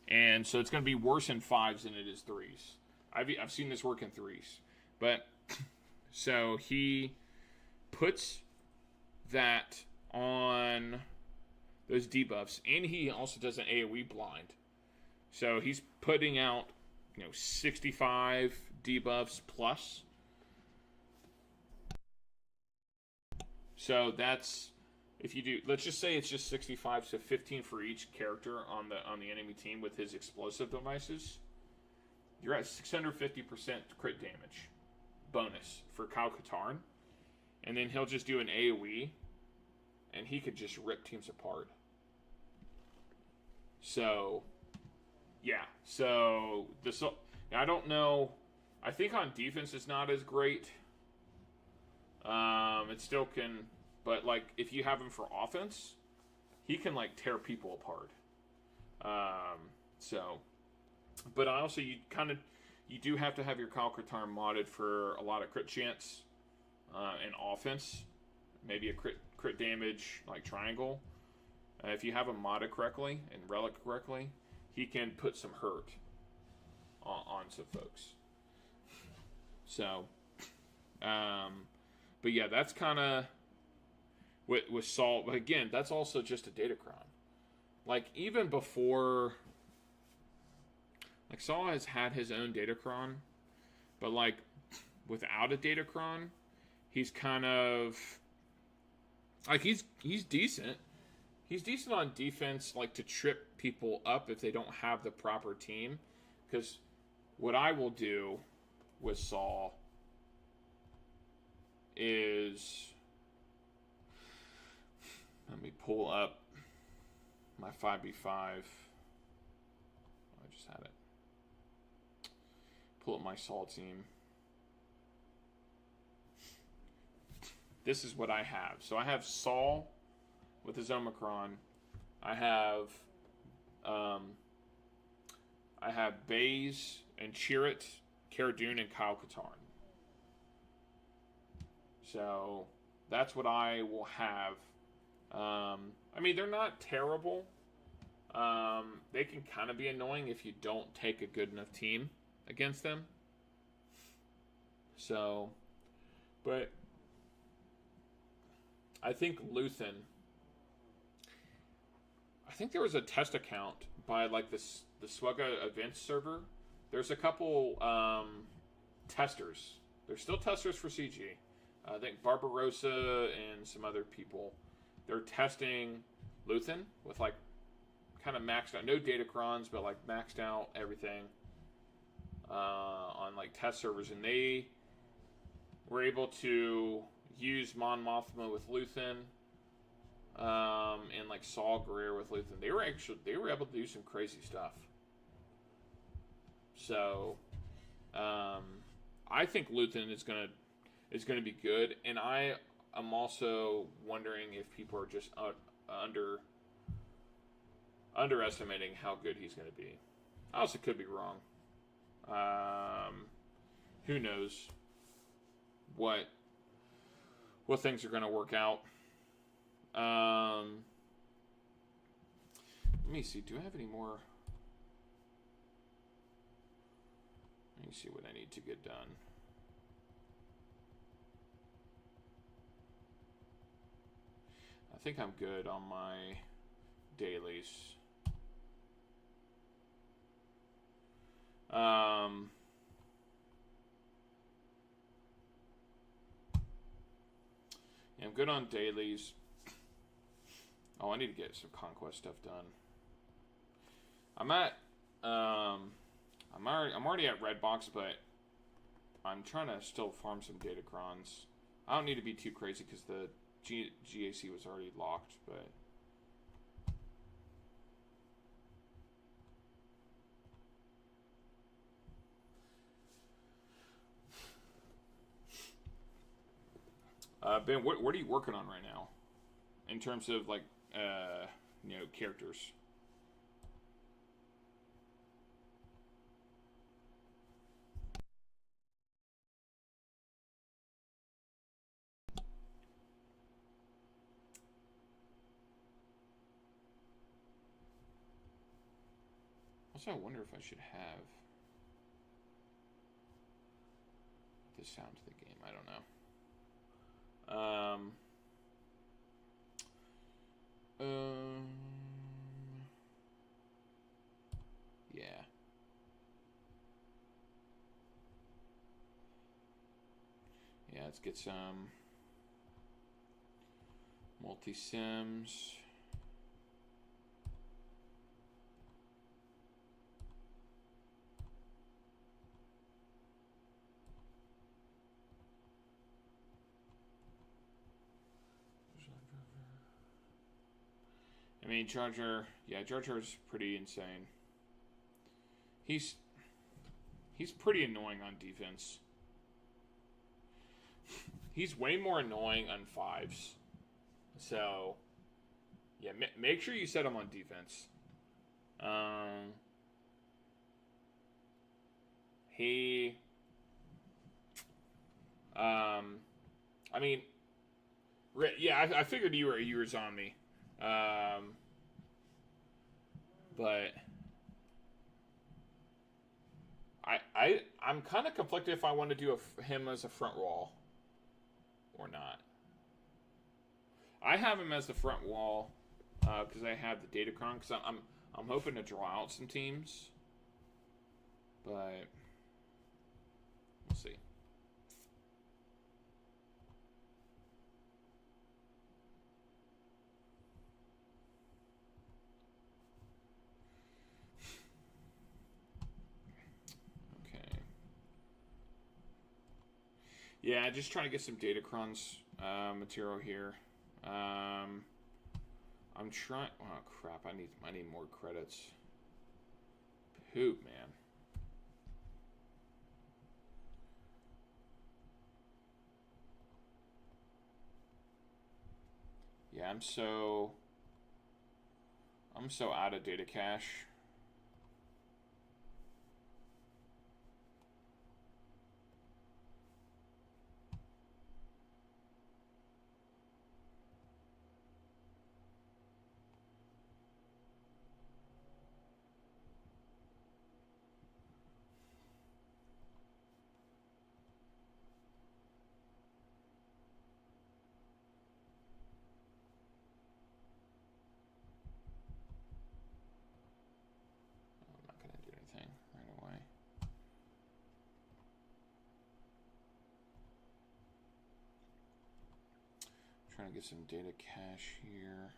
And so it's going to be worse in 5s than it is 3s. I've seen this work in 3s. But, so he puts that on those debuffs, and he also does an AoE blind. So he's putting out 65 debuffs plus. So that's, if you do, let's just say it's just 65, so 15 for each character on the enemy team with his explosive devices. You're at 650% crit damage bonus for Kal Katarn. And then he'll just do an AoE, and he could just rip teams apart. So, yeah. So, I don't know. I think on defense it's not as great. It still can, but like if you have him for offense, he can like tear people apart. But also you do have to have your Kal Katarn modded for a lot of crit chance and offense. Maybe a crit damage like triangle. If you have him modded correctly and relic correctly, he can put some hurt on some folks. So, but yeah, that's kind of with Saul. But again, that's also just a Datacron. Like even before, like Saul has had his own Datacron, but like without a Datacron, he's kind of like he's decent. He's decent on defense, like to trip people up if they don't have the proper team. Because what I will do with Saul is, let me pull up my 5v5. I just had it. Pull up my Saul team. This is what I have. So I have Saul with his Omicron. I have Baze and Chirrut, Cara Dune, and Kal Katarn. So that's what I will have. I mean, they're not terrible. They can kind of be annoying if you don't take a good enough team against them. So, but I think Luthen, I think there was a test account by like the Swugga events server there's a couple testers. There's still testers for CG. I think Barbarossa and some other people. They're testing Luthen with like kind of maxed out, no datacrons, but like maxed out everything on like test servers, and they were able to use Mon Mothma with Luthen, and like Saw Gerrera with Luthen. They were able to do some crazy stuff. So, I think Luthen is gonna be good, and I am also wondering if people are just underestimating how good he's going to be. I also could be wrong. Who knows what things are going to work out. Let me see. Do I have any more? Let me see what I need to get done. I think I'm good on my dailies. Yeah, I'm good on dailies. Oh, I need to get some conquest stuff done. I'm already at Redbox, but I'm trying to still farm some datacrons. I don't need to be too crazy because the GAC was already locked, but Ben, what are you working on right now in terms of like characters? Also, I wonder if I should have the sound to the game. I don't know. Yeah. Yeah, let's get some multi-sims. I mean, Jar Jar is pretty insane. He's pretty annoying on defense. He's way more annoying on fives. So, yeah, make sure you set him on defense. I mean, yeah, I figured you were zombie. But I'm kind of conflicted if I want to do him as a front wall or not. I have him as the front wall because I have the datacron. Because I'm hoping to draw out some teams, but we'll see. Yeah, just trying to get some datacrons material here. I'm trying. Oh crap! I need more credits. Poop, man. Yeah, I'm so out of data cache. Trying to get some data cache here.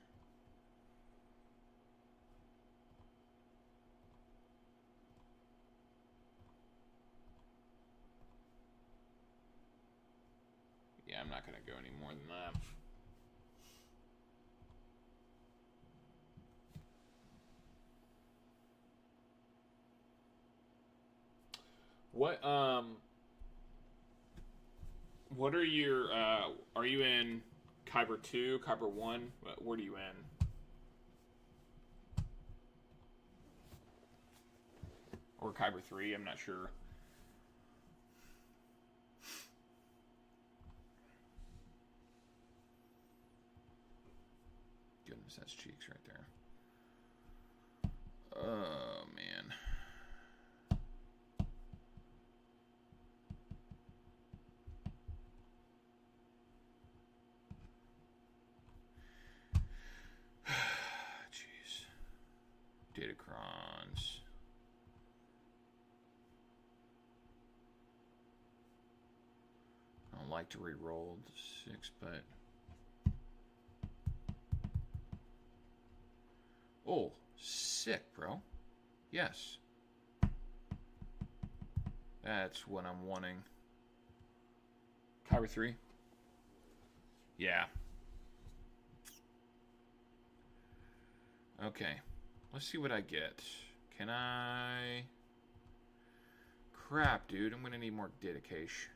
Yeah, I'm not going to go any more than that. What are your are you in Kyber 2, Kyber 1? What are you in? Or Kyber 3, I'm not sure. Goodness, that's cheeks right there. Oh, man. Jeez. Datacrons. I don't like to re-roll the 6, but... Oh, sick, bro. Yes. That's what I'm wanting. Kyber 3? Yeah. Okay. Let's see what I get. Can I... Crap, dude. I'm going to need more data cache.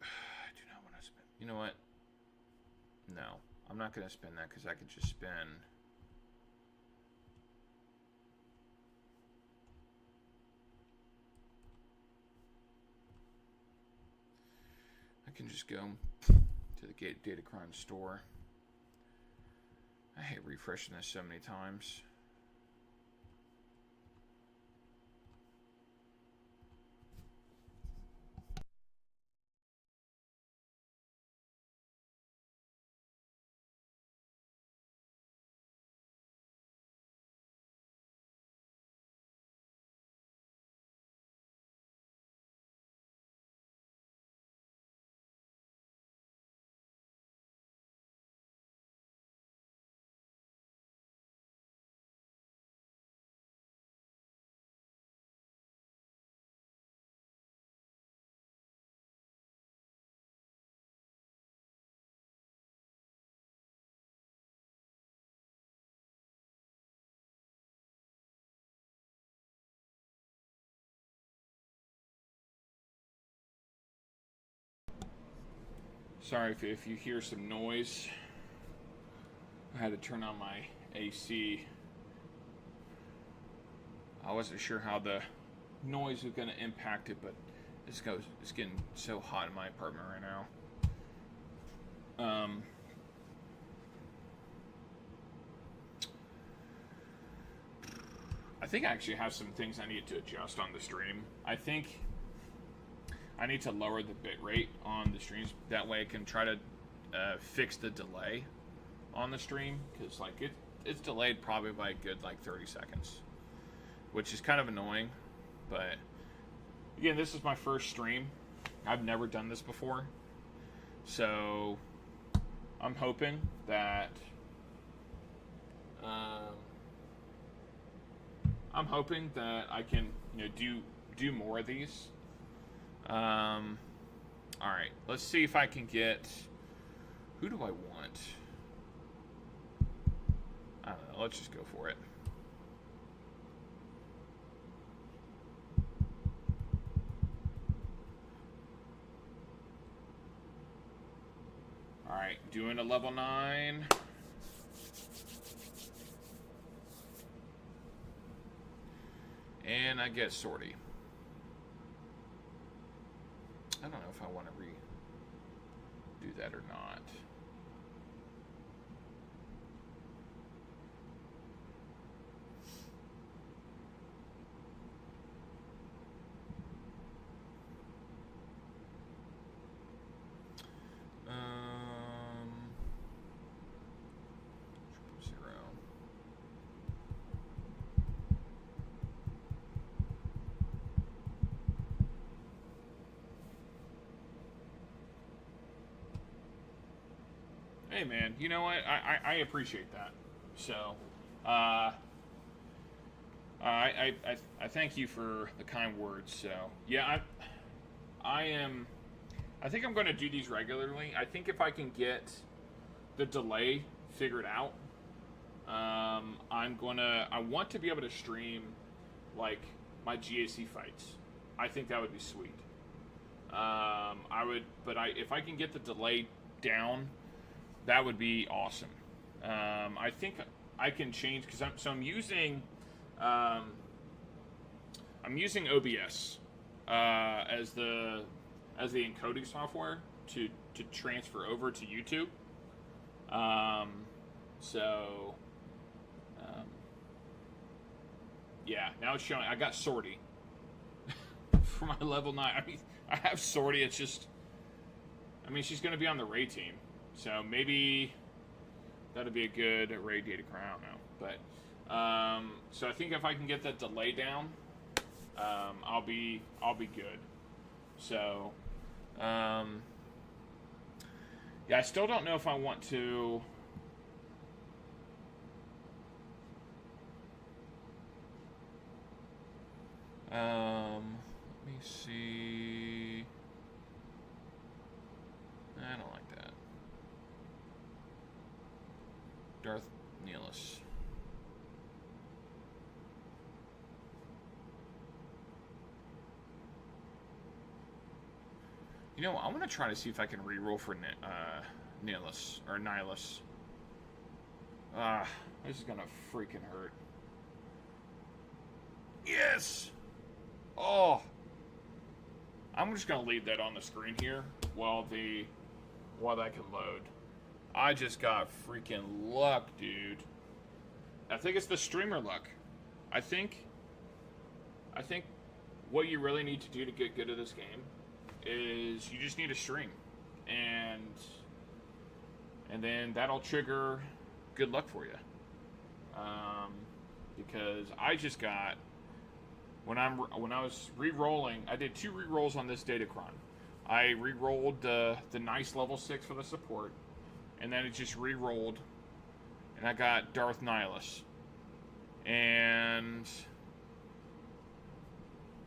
I do not want to spend... You know what? No. I'm not going to spend that because I could just spend... I can just go to the Datacron store. I hate refreshing this so many times. Sorry if you hear some noise. I had to turn on my AC. I wasn't sure how the noise was going to impact it, but it's getting so hot in my apartment right now. I think I actually have some things I need to adjust on the stream. I think I need to lower the bit rate on the streams. That way I can try to fix the delay on the stream. Because like it's delayed probably by a good like 30 seconds. Which is kind of annoying. But again, this is my first stream. I've never done this before. So I'm hoping that I can, do more of these. All right, let's see if I can get. Who do I want? I don't know. Let's just go for it. All right, doing a level 9. And I get Sortie. I don't know if I want to redo that or not. Hey, man, you know what? I appreciate that. So, uh, I thank you for the kind words. So, yeah, I am. I think I'm going to do these regularly. I think if I can get the delay figured out, I want to be able to stream like my GAC fights. I think that would be sweet. If I can get the delay down, that would be awesome. I think I can change because I'm using OBS as the encoding software to transfer over to YouTube. So yeah, now it's showing. I got Sortie for my level 9. I mean, I have Sortie. It's just, I mean, she's going to be on the Ray team, so maybe that'd be a good Ray data crown. I don't know, but so I think if I can get that delay down, I'll be good. So yeah, I still don't know if I want to. Let me see. I don't like that. Darth Nihilus. You know, I want to try to see if I can reroll for Nihilus or Nihilus. This is gonna freaking hurt. Yes. Oh, I'm just gonna leave that on the screen here while that can load. I just got freaking luck, dude. I think it's the streamer luck. I think what you really need to do to get good at this game is you just need to stream, and then that'll trigger good luck for you. Because I just got. When I was re-rolling, I did 2 re-rolls on this Datacron. I re-rolled the nice level 6 for the support, and then it just re-rolled, and I got Darth Nihilus. And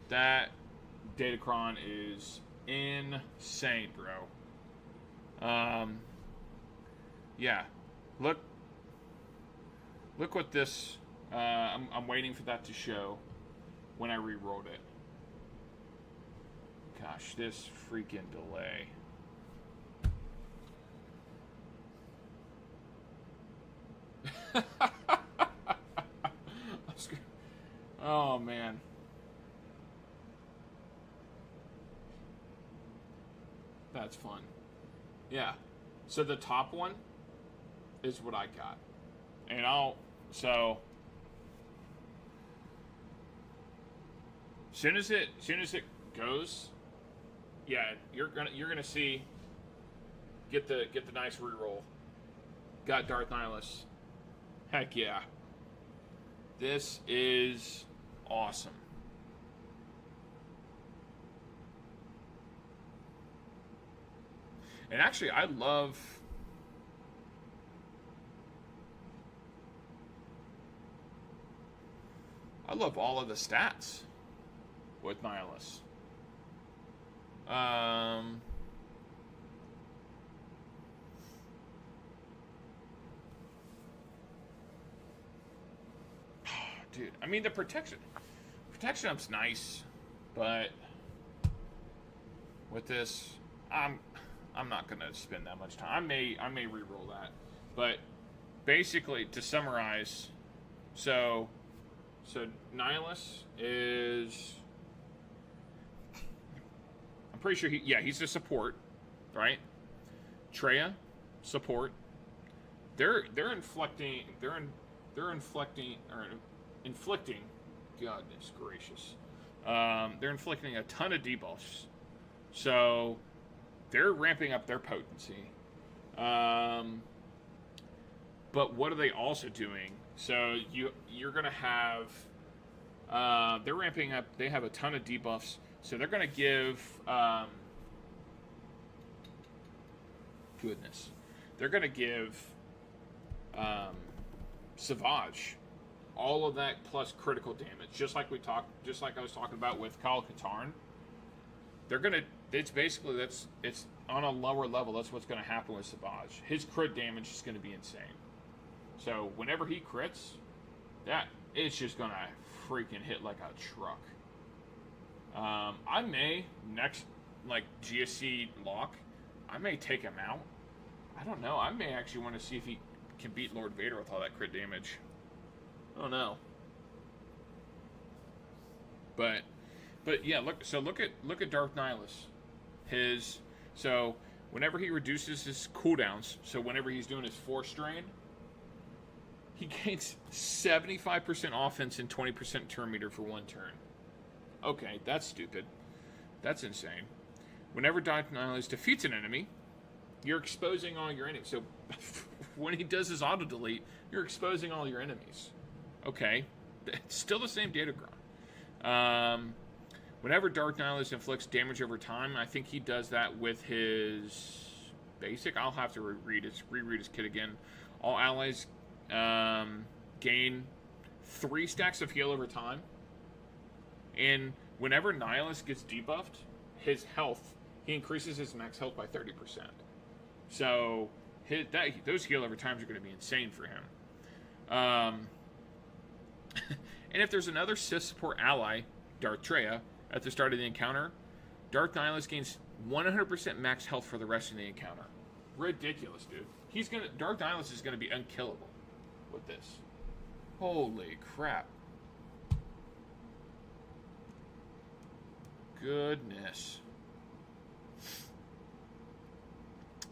that Datacron is insane, bro. Yeah, look what this. I'm waiting for that to show. When I re-rolled it. Gosh, this freaking delay. Oh, man. That's fun. Yeah. So the top one is what I got. And so soon as it goes, yeah, you're gonna see get the nice reroll. Got Darth Nihilus. Heck yeah. This is awesome. And actually I love all of the stats with Nihilus. Dude, I mean the protection up's nice, but with this, I'm not gonna spend that much time. I may re-roll that, but basically to summarize, so Nihilus is. Pretty sure he's a support, right? Treya, support. They're inflicting. Goodness gracious. They're inflicting a ton of debuffs, so they're ramping up their potency. But what are they also doing? So you're gonna have. They're ramping up. They have a ton of debuffs. So they're going to give, they're going to give Savage all of that plus critical damage, just like I was talking about with Kyle Katarn. They're gonna. It's basically it's on a lower level. That's what's going to happen with Savage. His crit damage is going to be insane. So whenever he crits, that it's just going to freaking hit like a truck. I may next GSC lock, I may take him out. I don't know. I may actually want to see if he can beat Lord Vader with all that crit damage. I don't know. But yeah, look at Darth Nihilus. So whenever he reduces his cooldowns, so whenever he's doing his 4 strain, he gains 75% offense and 20% turn meter for 1 turn. Okay, that's stupid. That's insane. Whenever Darth Nihilus defeats an enemy, you're exposing all your enemies. So when he does his auto delete, you're exposing all your enemies. Okay, it's still the same data grind. Whenever Darth Nihilus inflicts damage over time, I think he does that with his basic. I'll have to reread his kit again. All allies gain 3 stacks of heal over time. And whenever Nihilus gets debuffed, his health, he increases his max health by 30%. So those heal over times are going to be insane for him. And if there's another Sith support ally, Darth Traya, at the start of the encounter, Darth Nihilus gains 100% max health for the rest of the encounter. Ridiculous, dude. Darth Nihilus is gonna be unkillable with this. Holy crap. Goodness.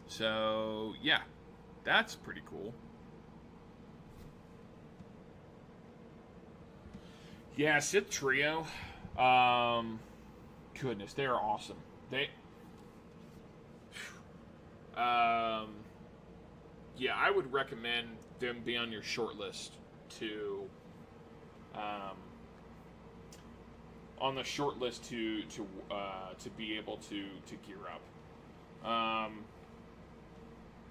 So, yeah. That's pretty cool. Yeah, Sith Trio. Goodness, they are awesome. Yeah, I would recommend them be on your short list to be able to gear up.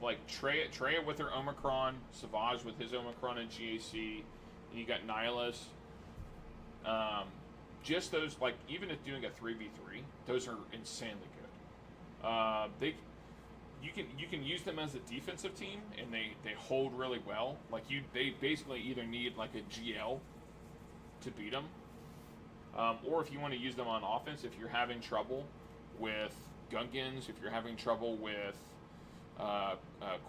Like Traya with her Omicron, Savage with his Omicron and GAC, and you got Nihilus. Just those, like, even if doing a 3v3, those are insanely good. You can use them as a defensive team, and they hold really well. Like, they basically either need like a GL to beat them, or if you want to use them on offense, if you're having trouble with Gungans, if you're having trouble with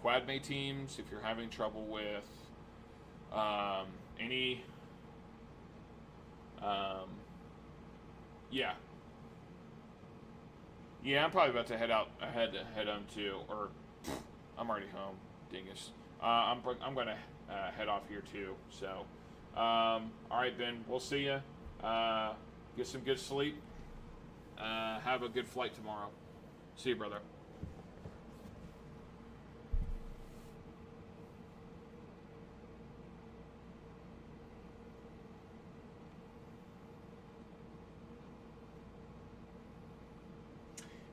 Quadmate teams, if you're having trouble with any. Yeah, I'm probably about to head home too, or I'm already home, dingus. I'm going to head off here too. So, all right, Ben, we'll see you. Get some good sleep. Have a good flight tomorrow. See you, brother.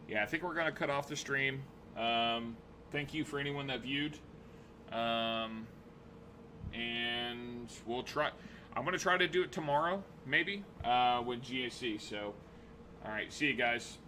Yeah, I think we're going to cut off the stream. Thank you for anyone that viewed. And we'll try. I'm going to try to do it tomorrow, maybe, with GAC. So, all right. See you guys.